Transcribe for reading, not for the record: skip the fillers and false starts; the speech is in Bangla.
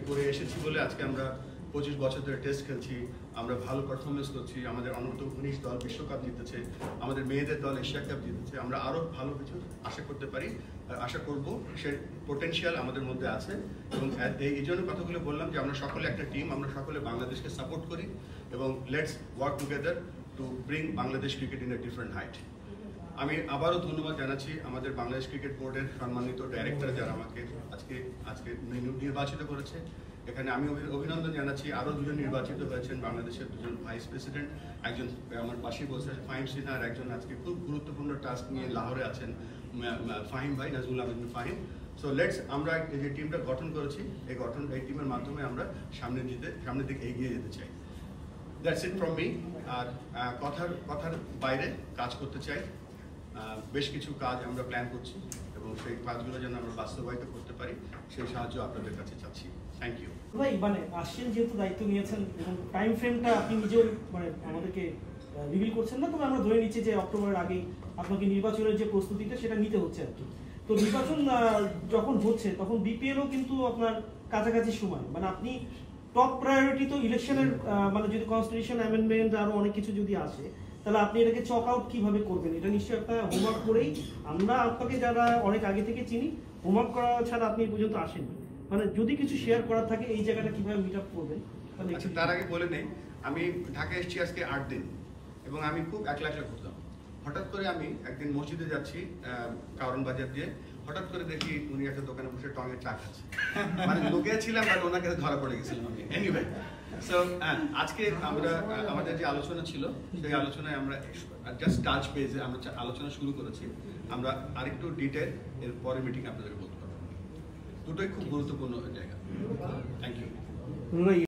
করে এসেছি বলে আজকে আমরা 25 বছর ধরে টেস্ট খেলছি, আমরা ভালো পারফরমেন্স করছি, আমাদের অনূর্ধ্ব-19 দল বিশ্বকাপ জিতেছে, আমাদের মেয়েদের দল এশিয়া কাপ জিতেছে। আমরা আরও ভালো কিছু আশা করতে পারি, আশা করব, সে পোটেনশিয়াল আমাদের মধ্যে আছে। এবং এই জন্য কথাগুলো বললাম যে আমরা সকলে একটা টিম, আমরা সকলে বাংলাদেশকে সাপোর্ট করি এবং let's work together to bring Bangladesh cricket in a different height. আমি আবারও ধন্যবাদ জানাচ্ছি আমাদের বাংলাদেশ ক্রিকেট বোর্ডের সম্মানিত ডাইরেক্টর যারা আমাকে আজকে নির্বাচিত করেছে। এখানে আমি অভিনন্দন জানাচ্ছি আরও দুজন নির্বাচিত হয়েছেন, বাংলাদেশের দুজন ভাইস প্রেসিডেন্ট, একজন আমার পাশেই বলছে ফাহিম সিনহা, আর একজন আজকে খুব গুরুত্বপূর্ণ টাস্ক নিয়ে লাহোরে আছেন ফাহিম ভাই, নাজমুল আহমেদ ফাহিম। সো লেটস আমরা যে টিমটা গঠন করেছি এই টিমের মাধ্যমে আমরা সামনের দিকে এগিয়ে যেতে চাই। That's it from me. আর কথার বাইরে কাজ করতে চাই, বেশ কিছু কাজ আমরা প্ল্যান করছি এবং সেই কাজগুলো যেন আমরা বাস্তবায়িত করতে পারি সেই সাহায্য আপনাদের কাছে চাচ্ছি। থ্যাংক ইউ ভাই। মানে আসছেন যেহেতু দায়িত্ব নিয়েছেন এবং টাইম ফ্রেমটা আপনি নিজেও মানে আমাদেরকে রিভিল করছেন না, তবে আমরা ধরে নিচ্ছি যে অক্টোবরের আগেই আপনাকে নির্বাচনের যে প্রস্তুতিটা সেটা নিতে হচ্ছে আর কি। তো নির্বাচন যখন হচ্ছে তখন বিপিএলও কিন্তু আপনার কাছাকাছি সময়, মানে আপনি টপ প্রায়োরিটি তো ইলেকশনের, মানে যদি কনস্টিটিউশন অ্যামেন্ডমেন্ট আরও অনেক কিছু যদি আসে তাহলে আপনি এটাকে চক আউট কিভাবে করবেন? এটা নিশ্চয়ই একটা হোমওয়ার্ক করেই, আমরা আপনাকে যারা অনেক আগে থেকে চিনি, হোমওয়ার্ক করা ছাড়া আপনি এই পর্যন্ত আসেননি। মানে যদি কিছু শেয়ার করার থাকে এই জায়গাটা কিভাবে মিট আপ করবেন? আচ্ছা, তার আগে বলে নেই, আমি ঢাকায় এসেছি আজকে 8 দিন এবং আমি খুব একলা ঘুরতাম। হঠাৎ করে আমি একদিন মসজিদে যাচ্ছি কারণ বাজার দিয়ে, হঠাৎ করে দেখি উনি একটা দোকানে বসে টঙের চা খাচ্ছে। মানে লুকিয়েছিলাম বাট ওনাকে ধরা পড়ে গেছিলাম আমি। এনিওয়ে, সো আজকে আমরা আমাদের যে আলোচনা ছিল সেই আলোচনায় আমরা জাস্ট টাচ পেজে আমরা আলোচনা শুরু করেছি। আমরা আরেকটু ডিটেল এর পরে মিটিং আপনাদের বলতে পারবো। দুটোই খুব গুরুত্বপূর্ণ জায়গা। Thank you.